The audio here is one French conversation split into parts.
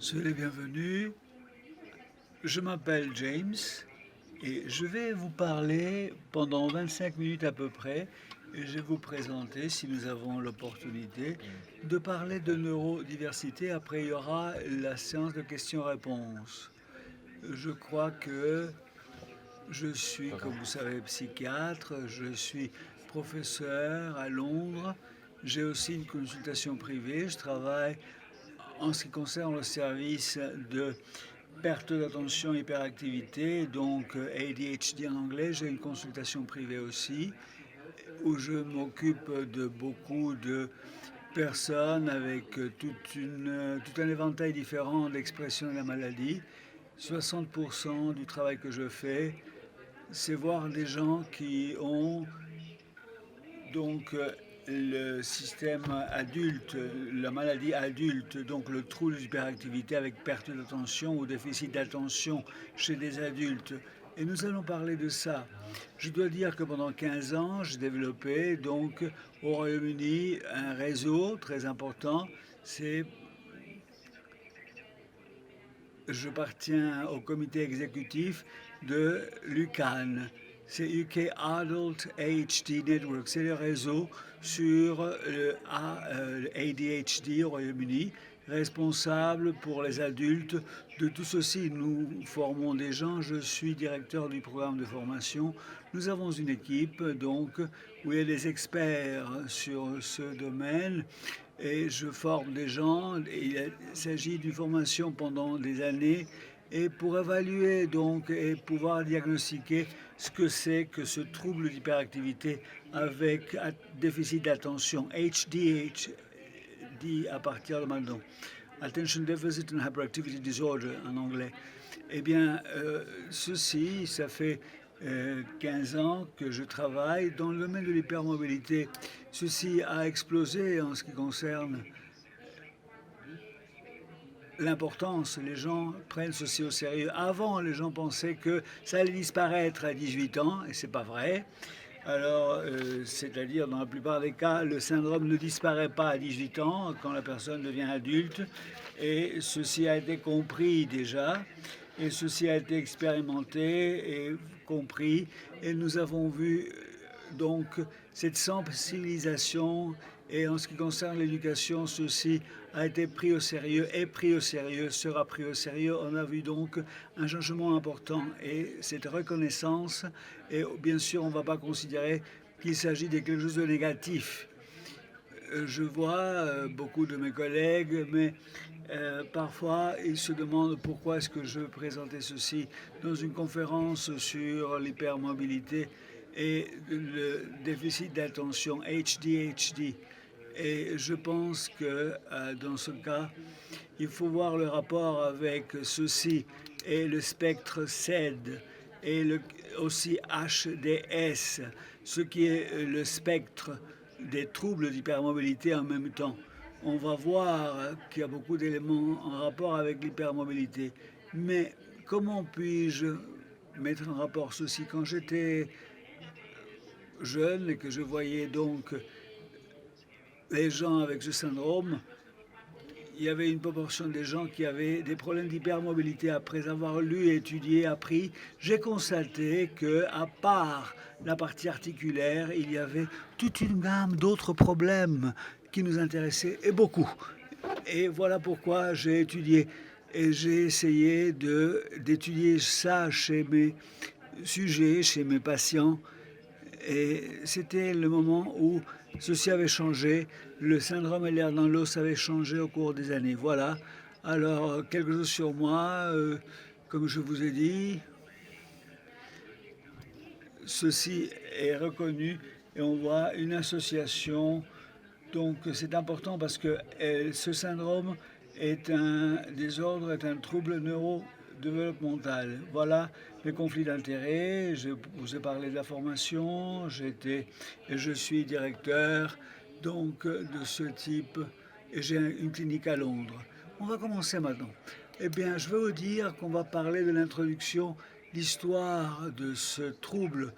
Soyez les bienvenus. Je m'appelle James et je vais vous parler pendant 25 minutes à peu près. Et je vais vous présenter, si nous avons l'opportunité, de parler de neurodiversité. Après, il y aura la séance de questions-réponses. Je crois que je suis, comme vous savez, psychiatre. Je suis professeur à Londres. J'ai aussi une consultation privée. Je travaille en ce qui concerne le service de perte d'attention, hyperactivité, donc ADHD en anglais. J'ai une consultation privée aussi, où je m'occupe de beaucoup de personnes avec tout un éventail différent d'expressions de la maladie. 60% du travail que je fais, c'est voir des gens qui ont donc le système adulte, la maladie adulte, donc le trouble d'hyperactivité avec perte d'attention ou déficit d'attention chez des adultes. Et nous allons parler de ça. Je dois dire que pendant 15 ans, j'ai développé donc au Royaume-Uni un réseau très important. J'appartiens au comité exécutif de l'UCAN. C'est UK Adult ADHD Network. C'est le réseau sur le ADHD au Royaume-Uni, responsable pour les adultes de tout ceci. Nous formons des gens. Je suis directeur du programme de formation. Nous avons une équipe donc où il y a des experts sur ce domaine et je forme des gens. Il s'agit d'une formation pendant des années et pour évaluer donc et pouvoir diagnostiquer ce que c'est que ce trouble d'hyperactivité avec déficit d'attention, HDHD à partir de maintenant, Attention Deficit and Hyperactivity Disorder en anglais. Eh bien, ceci, ça fait 15 ans que je travaille dans le domaine de l'hypermobilité. Ceci a explosé en ce qui concerne l'importance. Les gens prennent ceci au sérieux. Avant, les gens pensaient que ça allait disparaître à 18 ans, et c'est pas vrai. Alors, c'est-à-dire, dans la plupart des cas, le syndrome ne disparaît pas à 18 ans quand la personne devient adulte, et ceci a été compris déjà, et ceci a été expérimenté et compris, et nous avons vu donc cette sensibilisation, et en ce qui concerne l'éducation, ceci a été pris au sérieux, est pris au sérieux, sera pris au sérieux. On a vu donc un changement important et cette reconnaissance, et bien sûr on ne va pas considérer qu'il s'agit de quelque chose de négatif. Je vois beaucoup de mes collègues, mais parfois ils se demandent pourquoi est-ce que je présentais ceci dans une conférence sur l'hypermobilité et le déficit d'attention, HDHD. Et je pense que dans ce cas, il faut voir le rapport avec ceci et le spectre SED et aussi HDS, ce qui est le spectre des troubles d'hypermobilité en même temps. On va voir qu'il y a beaucoup d'éléments en rapport avec l'hypermobilité. Mais comment puis-je mettre en rapport ceci? Quand j'étais jeune et que je voyais donc les gens avec ce syndrome, il y avait une proportion des gens qui avaient des problèmes d'hypermobilité. Après avoir lu, étudié, appris, j'ai constaté que, à part la partie articulaire, il y avait toute une gamme d'autres problèmes qui nous intéressaient, et beaucoup. Et voilà pourquoi j'ai étudié et j'ai essayé d'étudier ça chez mes sujets, chez mes patients. Et c'était le moment où ceci avait changé. Le syndrome LR dans l'os avait changé au cours des années. Voilà. Alors, quelque chose sur moi, comme je vous ai dit, ceci est reconnu et on voit une association. Donc, c'est important parce que ce syndrome est un désordre, est un trouble neurodéveloppemental. Voilà les conflits d'intérêts. Je vous ai parlé de la formation. Je suis directeur donc de ce type et j'ai une clinique à Londres. On va commencer maintenant. Eh bien, je veux vous dire qu'on va parler de l'introduction, l'histoire de ce trouble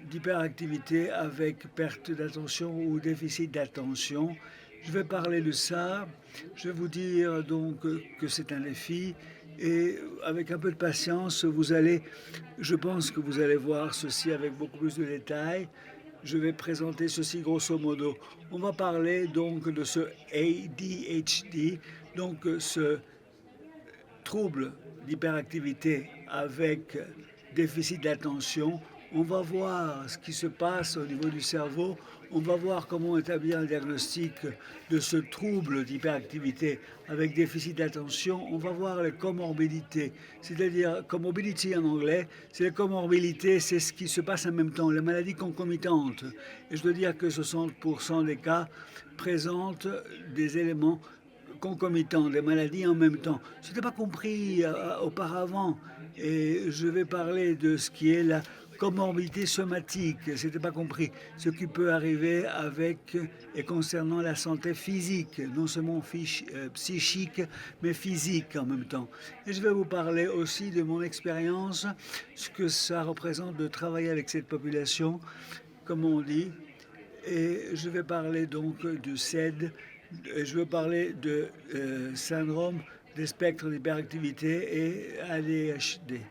d'hyperactivité avec perte d'attention ou déficit d'attention. Je vais parler de ça. Je vais vous dire donc que c'est un défi. Et avec un peu de patience, je pense que vous allez voir ceci avec beaucoup plus de détails. Je vais présenter ceci grosso modo. On va parler donc de ce ADHD, donc ce trouble d'hyperactivité avec déficit d'attention. On va voir ce qui se passe au niveau du cerveau. On va voir comment établir un diagnostic de ce trouble d'hyperactivité avec déficit d'attention. On va voir les comorbidités, c'est-à-dire comorbidity en anglais. C'est les comorbidités, c'est ce qui se passe en même temps, les maladies concomitantes. Et je dois dire que 60% des cas présentent des éléments concomitants, des maladies en même temps. Ce n'était pas compris auparavant. Et je vais parler de ce qui est la comorbidité somatique. Ce n'était pas compris. Ce qui peut arriver avec et concernant la santé physique, non seulement psychique, mais physique en même temps. Et je vais vous parler aussi de mon expérience, ce que ça représente de travailler avec cette population, comme on dit. Et je vais parler donc du CED. Je veux parler de syndrome des spectres d'hyperactivité et ADHD.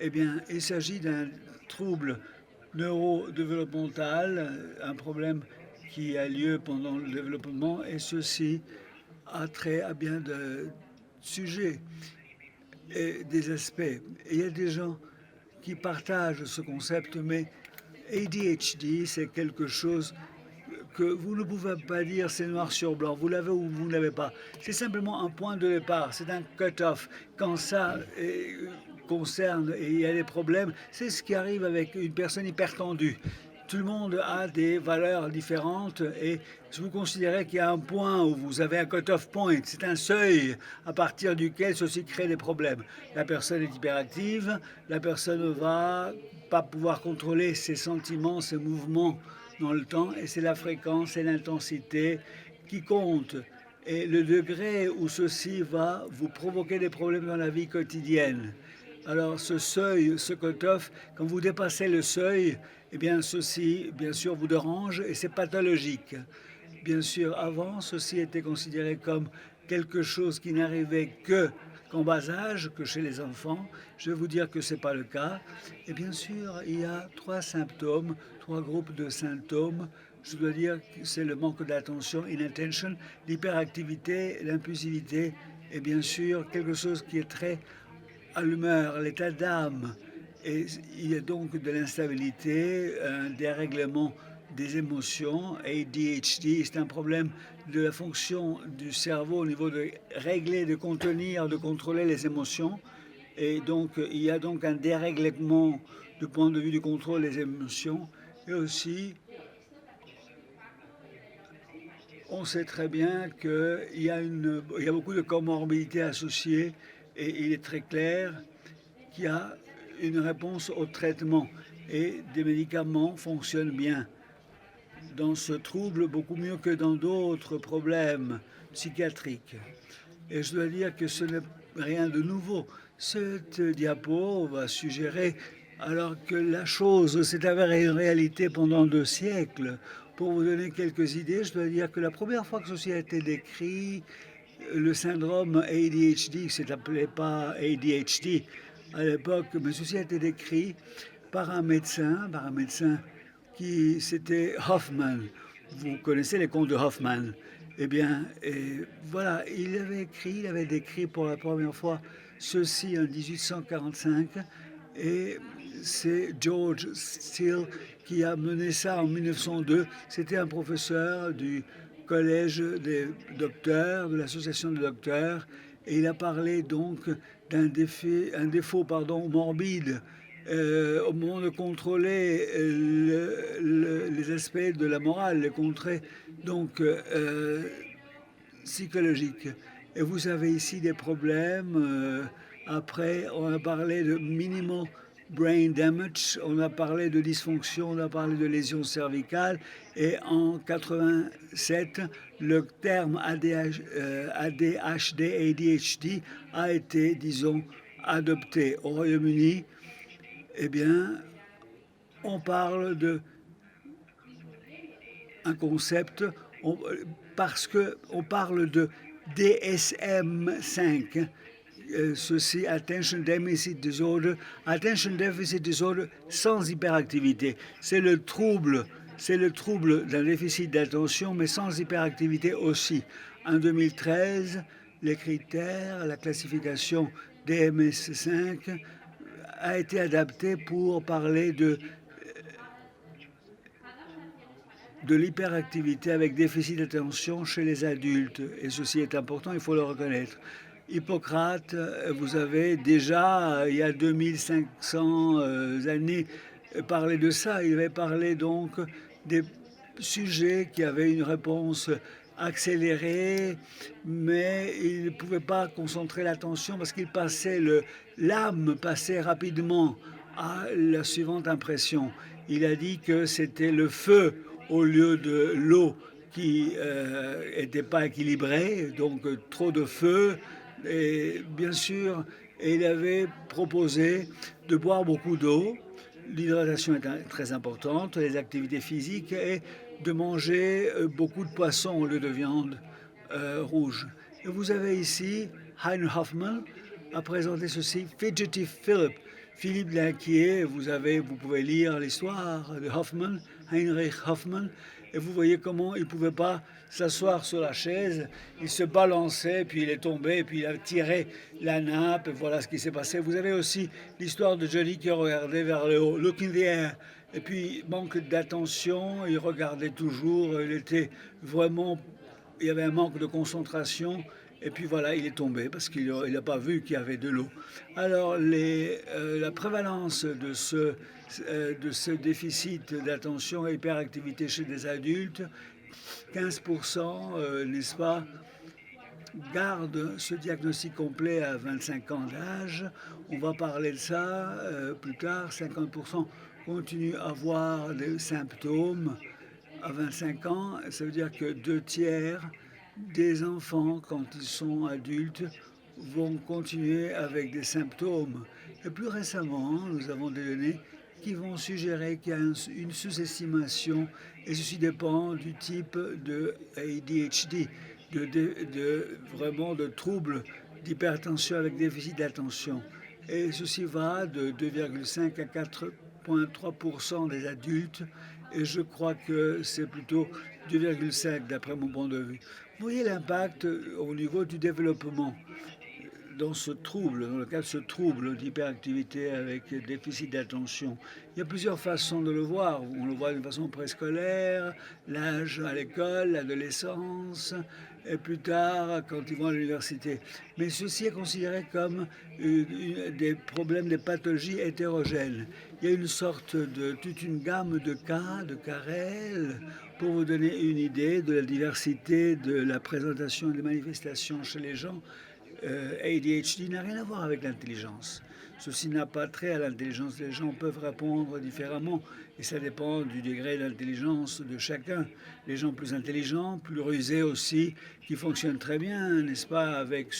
Eh bien, il s'agit d'un trouble neurodéveloppemental, un problème qui a lieu pendant le développement, et ceci a trait à bien de sujets et des aspects. Et il y a des gens qui partagent ce concept, mais ADHD, c'est quelque chose que vous ne pouvez pas dire c'est noir sur blanc, vous l'avez ou vous ne l'avez pas. C'est simplement un point de départ, c'est un cut-off. Quand ça concerne et il y a des problèmes, c'est ce qui arrive avec une personne hypertendue. Tout le monde a des valeurs différentes et si vous considérez qu'il y a un point où vous avez un cut-off point, c'est un seuil à partir duquel ceci crée des problèmes. La personne est hyperactive, la personne ne va pas pouvoir contrôler ses sentiments, ses mouvements dans le temps, et c'est la fréquence et l'intensité qui comptent. Et le degré où ceci va vous provoquer des problèmes dans la vie quotidienne. Alors ce seuil, ce cut-off, quand vous dépassez le seuil, eh bien ceci, bien sûr, vous dérange et c'est pathologique. Bien sûr, avant, ceci était considéré comme quelque chose qui n'arrivait qu'en bas âge, que chez les enfants. Je vais vous dire que ce n'est pas le cas. Et bien sûr, il y a trois symptômes, trois groupes de symptômes. Je dois dire que c'est le manque d'attention, inattention, l'hyperactivité, l'impulsivité, et bien sûr, quelque chose qui est très à l'humeur, l'état d'âme. Et il y a donc de l'instabilité, un dérèglement des émotions. ADHD, c'est un problème de la fonction du cerveau au niveau de régler, de contenir, de contrôler les émotions. Et donc, il y a donc un dérèglement du point de vue du contrôle des émotions. Et aussi, on sait très bien qu'il y a beaucoup de comorbidités associées et il est très clair qu'il y a une réponse au traitement et des médicaments fonctionnent bien dans ce trouble beaucoup mieux que dans d'autres problèmes psychiatriques. Et je dois dire que ce n'est rien de nouveau. Cette diapo va suggérer, alors que la chose s'est avérée une réalité pendant 2 siècles, pour vous donner quelques idées, je dois dire que la première fois que ceci a été décrit, le syndrome ADHD, qui ne s'appelait pas ADHD à l'époque, mais ceci a été décrit par un médecin qui c'était Hoffman. Vous connaissez les contes de Hoffman. Eh bien, voilà, il avait décrit pour la première fois ceci en 1845 et c'est George Steele qui a mené ça en 1902. C'était un professeur du collège des docteurs, de l'association des docteurs, et il a parlé donc d'un défaut morbide au moment de contrôler les aspects de la morale, les contrées donc psychologiques. Et vous avez ici des problèmes. Après, on a parlé de minimal brain damage, on a parlé de dysfonction, on a parlé de lésions cervicales. Et en 87, le terme ADHD a été, disons, adopté. Au Royaume-Uni, eh bien, on parle d'un concept parce qu'on parle de DSM-5, ceci, Attention Deficit Disorder, sans hyperactivité. C'est le trouble d'un déficit d'attention, mais sans hyperactivité aussi. En 2013, les critères, la classification DMS5 a été adaptée pour parler de l'hyperactivité avec déficit d'attention chez les adultes. Et ceci est important, il faut le reconnaître. Hippocrate, vous avez déjà, il y a 2500 années, parlé de ça. Il avait parlé donc des sujets qui avaient une réponse accélérée, mais il ne pouvait pas concentrer l'attention parce qu'il passait, l'âme passait rapidement à la suivante impression. Il a dit que c'était le feu au lieu de l'eau qui n'était pas équilibrée, donc trop de feu. Et bien sûr, il avait proposé de boire beaucoup d'eau. L'hydratation est très importante, les activités physiques et de manger beaucoup de poissons au lieu de viande rouge. Et vous avez ici, Hein Hoffmann a présenté ceci, Fidgety Philip. Philippe l'Inquiet, vous pouvez lire l'histoire de Hoffmann, Heinrich Hoffmann, et vous voyez comment il ne pouvait pas s'asseoir sur la chaise, il se balançait, puis il est tombé, puis il a tiré la nappe, et voilà ce qui s'est passé. Vous avez aussi l'histoire de Johnny qui regardait vers le haut, look in the air, et puis manque d'attention, il regardait toujours, il y avait un manque de concentration, et puis voilà, il est tombé parce qu'il n'a pas vu qu'il y avait de l'eau. Alors, la prévalence de ce déficit d'attention et hyperactivité chez des adultes, 15%, n'est-ce pas, gardent ce diagnostic complet à 25 ans d'âge. On va parler de ça plus tard. 50% continuent à avoir des symptômes à 25 ans. Ça veut dire que 2/3 des enfants, quand ils sont adultes, vont continuer avec des symptômes. Et plus récemment, nous avons des données qui vont suggérer qu'il y a une sous-estimation, et ceci dépend du type de ADHD, vraiment de troubles d'hypertension avec déficit d'attention. Et ceci va de 2,5 à 4,3% des adultes, et je crois que c'est plutôt 2,5 d'après mon point de vue. Vous voyez l'impact au niveau du développement dans le cas de ce trouble d'hyperactivité avec déficit d'attention. Il y a plusieurs façons de le voir. On le voit d'une façon préscolaire, l'âge à l'école, l'adolescence, et plus tard quand ils vont à l'université. Mais ceci est considéré comme des problèmes, des pathologies hétérogènes. Il y a toute une gamme de cas, de cas réels, pour vous donner une idée de la diversité de la présentation des manifestations chez les gens. ADHD n'a rien à voir avec l'intelligence. Ceci n'a pas trait à l'intelligence. Les gens peuvent répondre différemment et ça dépend du degré d'intelligence de chacun. Les gens plus intelligents, plus rusés aussi, qui fonctionnent très bien, n'est-ce pas, avec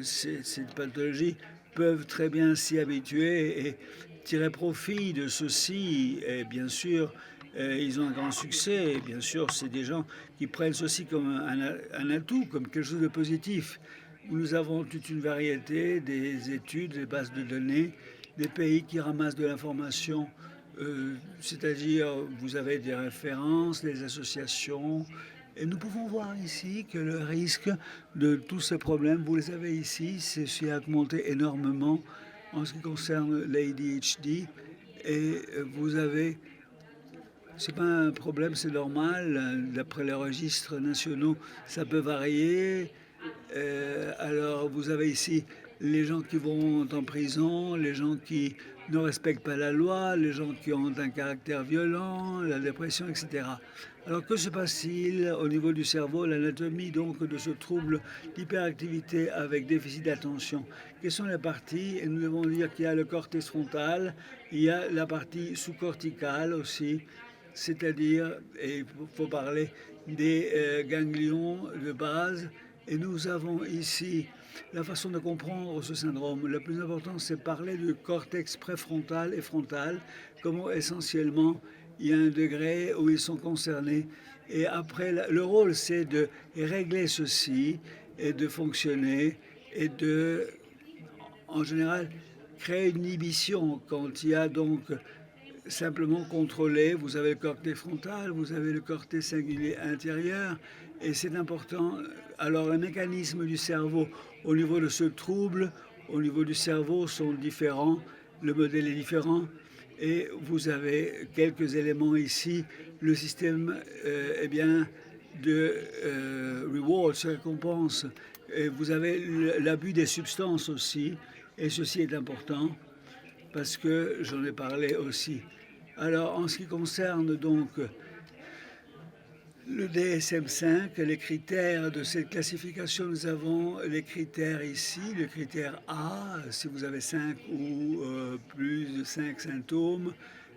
cette pathologie, peuvent très bien s'y habituer et tirer profit de ceci. Et bien sûr, ils ont un grand succès. Et bien sûr, c'est des gens qui prennent ceci comme un atout, comme quelque chose de positif. Nous avons toute une variété des études, des bases de données, des pays qui ramassent de l'information, c'est-à-dire vous avez des références, des associations, et nous pouvons voir ici que le risque de tous ces problèmes, vous les avez ici, c'est a augmenté énormément en ce qui concerne l'ADHD, et vous avez... C'est pas un problème, c'est normal. D'après les registres nationaux, ça peut varier. Alors, vous avez ici les gens qui vont en prison, les gens qui ne respectent pas la loi, les gens qui ont un caractère violent, la dépression, etc. Alors, que se passe-t-il au niveau du cerveau, l'anatomie donc de ce trouble d'hyperactivité avec déficit d'attention? Quelles sont les parties? Et nous devons dire qu'il y a le cortex frontal, il y a la partie sous-corticale aussi, c'est-à-dire, et il faut parler des ganglions de base. Et nous avons ici la façon de comprendre ce syndrome. Le plus important, c'est parler du cortex préfrontal et frontal, comment essentiellement il y a un degré où ils sont concernés. Et après, le rôle, c'est de régler ceci et de fonctionner et de, en général, créer une inhibition quand il y a donc simplement contrôlé. Vous avez le cortex frontal, vous avez le cortex singulier intérieur, et c'est important. Alors, les mécanismes du cerveau au niveau de ce trouble, au niveau du cerveau, sont différents. Le modèle est différent. Et vous avez quelques éléments ici. Le système eh bien, de reward, récompense. Et vous avez l'abus des substances aussi. Et ceci est important parce que j'en ai parlé aussi. Alors, en ce qui concerne donc le DSM-5, les critères de cette classification, nous avons les critères ici, le critère A, si vous avez 5 ou plus de 5 symptômes.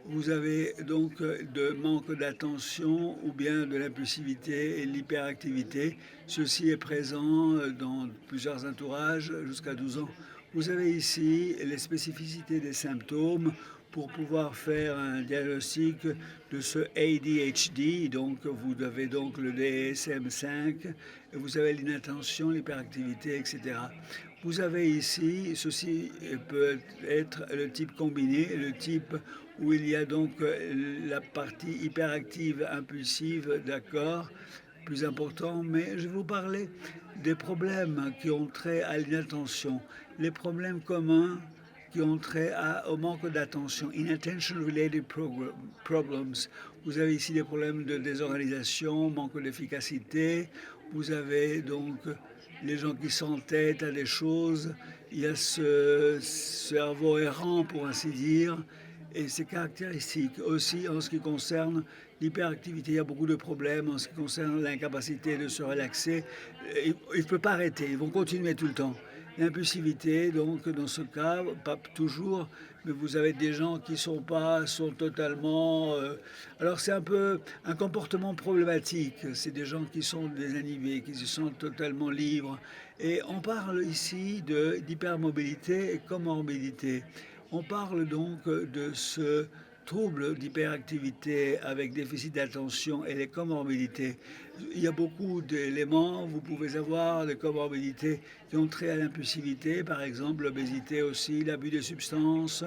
Vous avez donc de manque d'attention ou bien de l'impulsivité et l'hyperactivité. Ceci est présent dans plusieurs entourages jusqu'à 12 ans. Vous avez ici les spécificités des symptômes pour pouvoir faire un diagnostic de ce ADHD. Donc, vous avez donc le DSM-5, vous avez l'inattention, l'hyperactivité, etc. Vous avez ici, ceci peut être le type combiné, le type où il y a donc la partie hyperactive, impulsive, d'accord, plus important, mais je vais vous parler des problèmes qui ont trait à l'inattention, les problèmes communs qui ont trait au manque d'attention, inattention-related problems. Vous avez ici des problèmes de désorganisation, manque d'efficacité. Vous avez donc les gens qui s'entêtent à des choses. Il y a ce cerveau errant, pour ainsi dire, et c'est caractéristique. Aussi, en ce qui concerne l'hyperactivité, il y a beaucoup de problèmes. En ce qui concerne l'incapacité de se relaxer, il ne peut pas arrêter, ils vont continuer tout le temps. L'impulsivité, donc dans ce cas, pas toujours, mais vous avez des gens qui sont totalement... alors c'est un peu un comportement problématique, c'est des gens qui sont désinhibés, qui se sentent totalement libres. Et on parle ici d'hypermobilité et comorbidité. On parle donc de ce trouble d'hyperactivité avec déficit d'attention et les comorbidités. Il y a beaucoup d'éléments. Vous pouvez avoir des comorbidités qui ont trait à l'impulsivité, par exemple l'obésité aussi, l'abus de substances,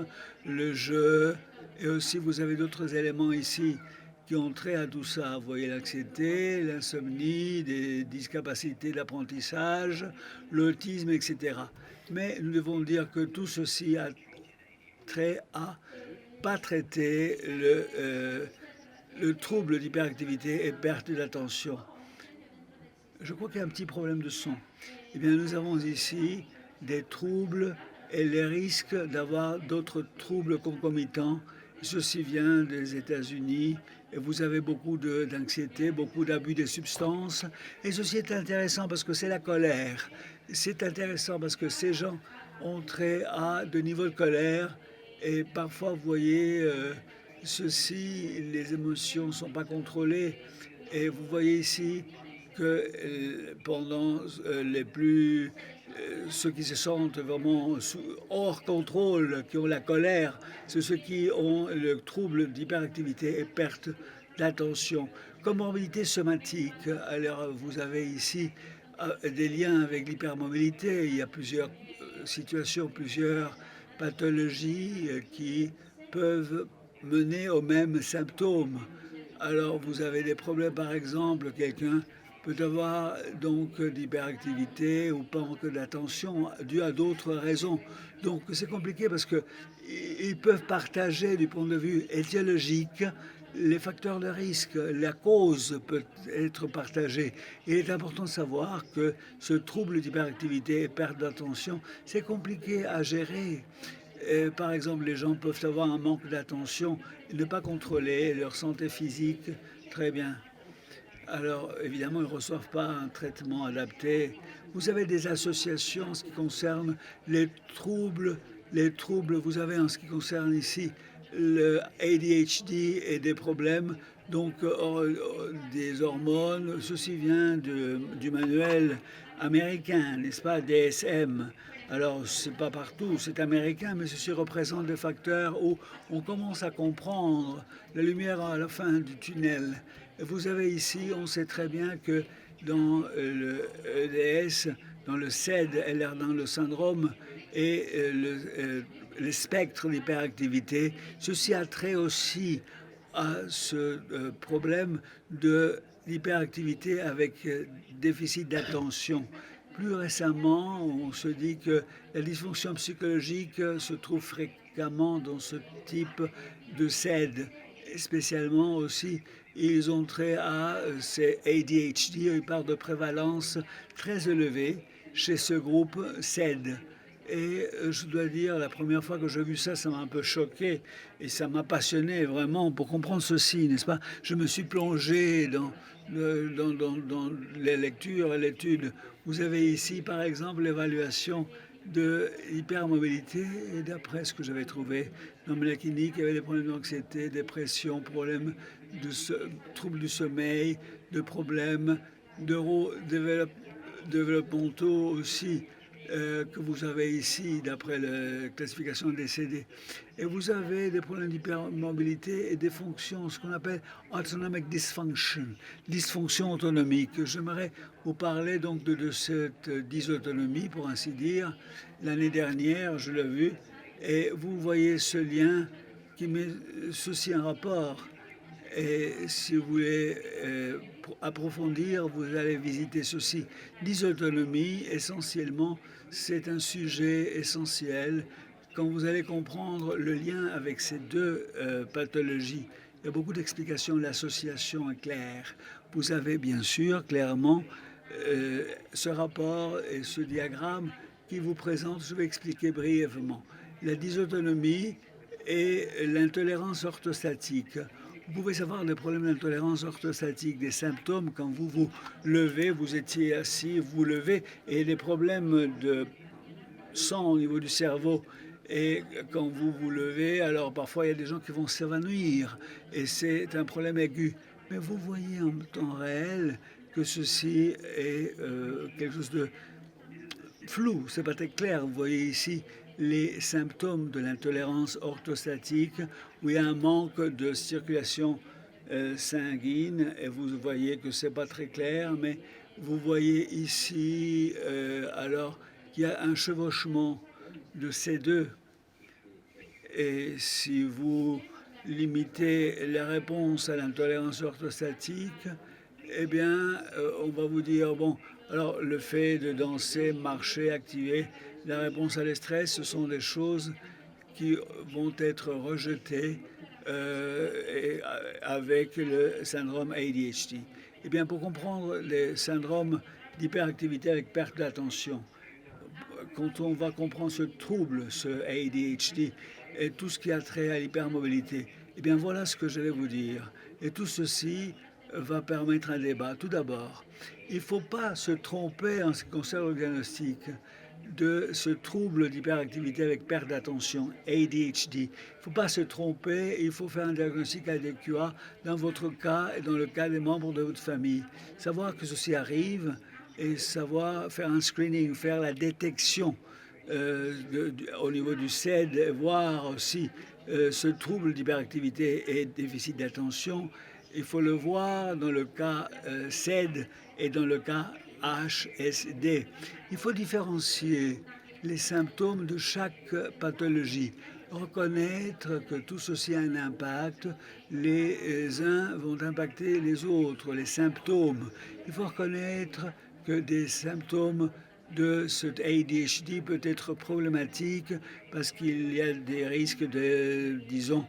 le jeu, et aussi vous avez d'autres éléments ici qui ont trait à tout ça. Vous voyez l'anxiété, l'insomnie, des discapacités d'apprentissage, l'autisme, etc. Mais nous devons dire que tout ceci a trait à pas traiter le trouble d'hyperactivité et perte d'attention. Je crois qu'il y a un petit problème de son. Eh bien, nous avons ici des troubles et les risques d'avoir d'autres troubles concomitants. Ceci vient des États-Unis et vous avez beaucoup d'anxiété, beaucoup d'abus des substances. Et ceci est intéressant parce que c'est la colère. C'est intéressant parce que ces gens ont trait à de niveaux de colère. Et parfois, vous voyez, ceci, les émotions ne sont pas contrôlées. Et vous voyez ici que pendant ceux qui se sentent vraiment hors contrôle, qui ont la colère, c'est ceux qui ont le trouble d'hyperactivité et perte d'attention. Comorbidité somatique, alors vous avez ici des liens avec l'hypermobilité. Il y a plusieurs situations, plusieurs pathologies qui peuvent mener aux mêmes symptômes. Alors vous avez des problèmes, par exemple, quelqu'un peut avoir donc d'hyperactivité ou manque d'attention dû à d'autres raisons. Donc c'est compliqué parce qu'ils peuvent partager du point de vue étiologique les facteurs de risque, la cause peut être partagée. Il est important de savoir que ce trouble d'hyperactivité et perte d'attention, c'est compliqué à gérer. Par exemple, les gens peuvent avoir un manque d'attention et ne pas contrôler leur santé physique très bien. Alors, évidemment, ils ne reçoivent pas un traitement adapté. Vous avez des associations en ce qui concerne les troubles. Vous avez en ce qui concerne ici le ADHD et des problèmes, donc des hormones. Ceci vient du manuel américain, n'est-ce pas, DSM. Alors, c'est pas partout, c'est américain, mais ceci représente des facteurs où on commence à comprendre la lumière à la fin du tunnel. Et vous avez ici, on sait très bien que dans le EDS, dans le SED, dans le syndrome et le spectre d'hyperactivité, ceci a trait aussi à ce problème de l'hyperactivité avec déficit d'attention. Plus récemment, on se dit que la dysfonction psychologique se trouve fréquemment dans ce type de SED. Spécialement aussi, ils ont trait à ces ADHD, une part de prévalence très élevée chez ce groupe SED. Et je dois dire, la première fois que j'ai vu ça, ça m'a un peu choqué et ça m'a passionné vraiment pour comprendre ceci, n'est-ce pas? Je me suis plongé dans les lectures et l'étude. Vous avez ici, par exemple, l'évaluation de l'hypermobilité et d'après ce que j'avais trouvé dans la clinique, il y avait des problèmes d'anxiété, dépression, problèmes de troubles du sommeil, de problèmes développementaux aussi que vous avez ici d'après la classification des CD. Et vous avez des problèmes d'hypermobilité et des fonctions, ce qu'on appelle autonomic dysfunction, dysfonction autonomique. J'aimerais vous parler donc de cette dysautonomie, pour ainsi dire. L'année dernière, je l'ai vu, et vous voyez ce lien qui met ceci en rapport. Et si vous voulez approfondir, vous allez visiter ceci. Dysautonomie, essentiellement, c'est un sujet essentiel quand vous allez comprendre le lien avec ces deux pathologies. Il y a beaucoup d'explications, l'association est claire. Vous avez bien sûr clairement ce rapport et ce diagramme qui vous présente, je vais expliquer brièvement. La dysautonomie et l'intolérance orthostatique. Vous pouvez savoir des problèmes d'intolérance orthostatique, des symptômes quand vous vous levez, vous étiez assis, vous vous levez, et des problèmes de sang au niveau du cerveau. Et quand vous vous levez, alors parfois il y a des gens qui vont s'évanouir, et c'est un problème aigu. Mais vous voyez en temps réel que ceci est quelque chose de flou, c'est pas très clair. Vous voyez ici les symptômes de l'intolérance orthostatique, où il y a un manque de circulation sanguine, et vous voyez que c'est pas très clair, mais vous voyez ici alors qu'il y a un chevauchement de ces deux. Et si vous limitez la réponse à l'intolérance orthostatique, eh bien, on va vous dire, bon, alors le fait de danser, marcher, activer la réponse à l'estress, ce sont des choses qui vont être rejetées avec le syndrome ADHD. Eh bien, pour comprendre les syndromes d'hyperactivité avec perte d'attention, quand on va comprendre ce trouble, ce ADHD, et tout ce qui a trait à l'hypermobilité, eh bien voilà ce que je vais vous dire. Et tout ceci va permettre un débat. Tout d'abord, il ne faut pas se tromper en ce qui concerne le diagnostic de ce trouble d'hyperactivité avec perte d'attention, ADHD. Il ne faut pas se tromper, il faut faire un diagnostic adéquat dans votre cas et dans le cas des membres de votre famille. Savoir que ceci arrive et savoir faire un screening, faire la détection au niveau du CED, voir aussi ce trouble d'hyperactivité et déficit d'attention. Il faut le voir dans le cas CED et dans le cas HSD. Il faut différencier les symptômes de chaque pathologie, reconnaître que tout ceci a un impact, les uns vont impacter les autres, les symptômes. Il faut reconnaître que des symptômes de cet ADHD peut être problématique parce qu'il y a des risques de, disons,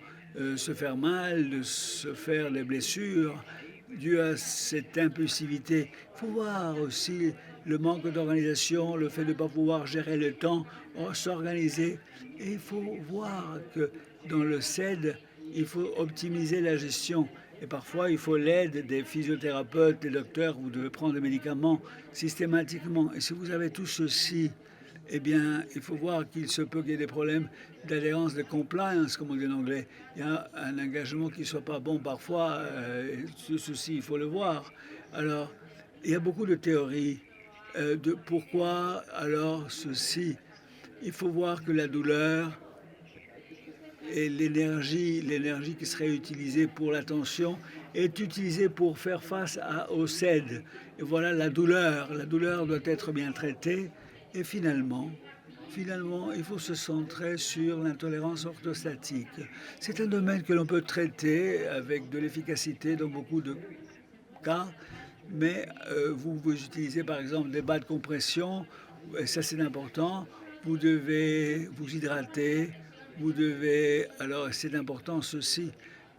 se faire mal, de se faire des blessures dues à cette impulsivité. Il faut voir aussi le manque d'organisation, le fait de ne pas pouvoir gérer le temps, s'organiser. Et il faut voir que dans le CED, il faut optimiser la gestion. Et parfois, il faut l'aide des physiothérapeutes, des docteurs. Vous devez prendre des médicaments systématiquement. Et si vous avez tout ceci, eh bien, il faut voir qu'il se peut qu'il y ait des problèmes d'adhérence, de compliance, comme on dit en anglais. Il y a un engagement qui ne soit pas bon parfois. Ceci, il faut le voir. Alors, il y a beaucoup de théories Pourquoi alors ceci? Il faut voir que la douleur et l'énergie qui serait utilisée pour l'attention est utilisée pour faire face au SED. Et voilà la douleur. La douleur doit être bien traitée. Et finalement, il faut se centrer sur l'intolérance orthostatique. C'est un domaine que l'on peut traiter avec de l'efficacité dans beaucoup de cas, mais vous utilisez par exemple des bas de compression, et ça c'est important, vous devez vous hydrater, alors c'est important ceci,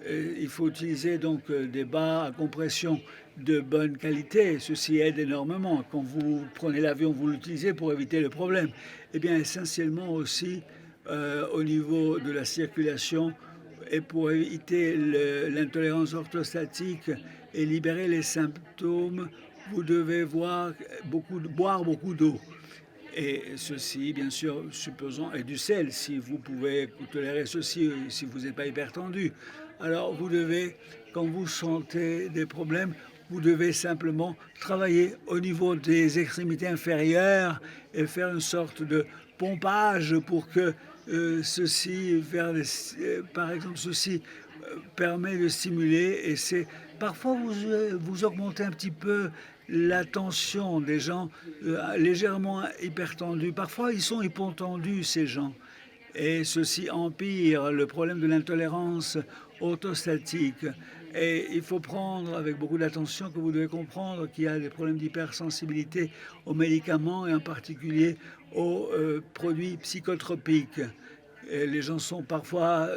il faut utiliser donc des bas à compression de bonne qualité, ceci aide énormément. Quand vous prenez l'avion, vous l'utilisez pour éviter le problème. Eh bien essentiellement aussi au niveau de la circulation et pour éviter l'intolérance orthostatique et libérer les symptômes, vous devez boire beaucoup d'eau. Et ceci, bien sûr, supposons, et du sel, si vous pouvez tolérer ceci, si vous n'êtes pas hypertendu. Alors, vous devez, quand vous sentez des problèmes, vous devez simplement travailler au niveau des extrémités inférieures et faire une sorte de pompage pour que par exemple, ceci permet de stimuler et c'est parfois vous augmentez un petit peu la tension des gens légèrement hypertendus. Parfois, ils sont hypotendus, ces gens. Et ceci empire le problème de l'intolérance orthostatique. Et il faut prendre avec beaucoup d'attention que vous devez comprendre qu'il y a des problèmes d'hypersensibilité aux médicaments et en particulier aux produits psychotropiques. Et les gens sont parfois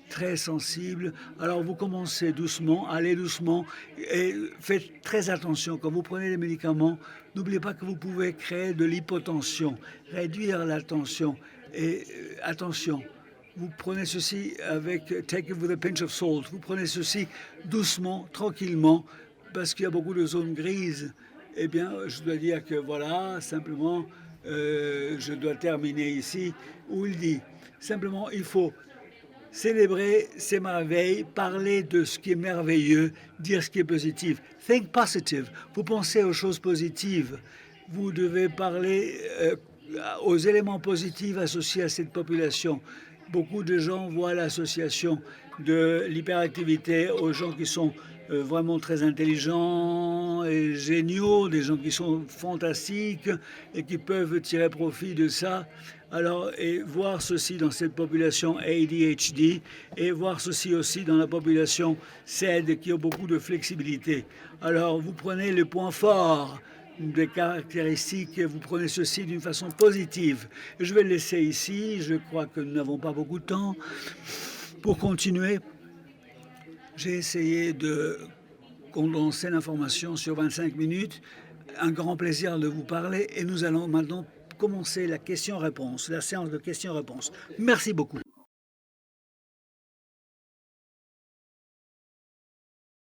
très sensibles. Alors vous commencez doucement, allez doucement et faites très attention. Quand vous prenez les médicaments, n'oubliez pas que vous pouvez créer de l'hypotension, réduire la tension. Et attention, vous prenez ceci take it with a pinch of salt. Vous prenez ceci doucement, tranquillement, parce qu'il y a beaucoup de zones grises. Eh bien, je dois dire que voilà, simplement, je dois terminer ici, où il dit, simplement, il faut célébrer ces merveilles, parler de ce qui est merveilleux, dire ce qui est positif. Think positive. Vous pensez aux choses positives. Vous devez parler aux éléments positifs associés à cette population. Beaucoup de gens voient l'association de l'hyperactivité aux gens qui sont vraiment très intelligents et géniaux, des gens qui sont fantastiques et qui peuvent tirer profit de ça. Alors, et voir ceci dans cette population ADHD et voir ceci aussi dans la population SED qui a beaucoup de flexibilité. Alors, vous prenez les points forts des caractéristiques et vous prenez ceci d'une façon positive. Je vais le laisser ici, je crois que nous n'avons pas beaucoup de temps. Pour continuer, j'ai essayé de condenser l'information sur 25 minutes. Un grand plaisir de vous parler et nous allons maintenant commencer la question-réponse, la séance de questions-réponses. Merci beaucoup.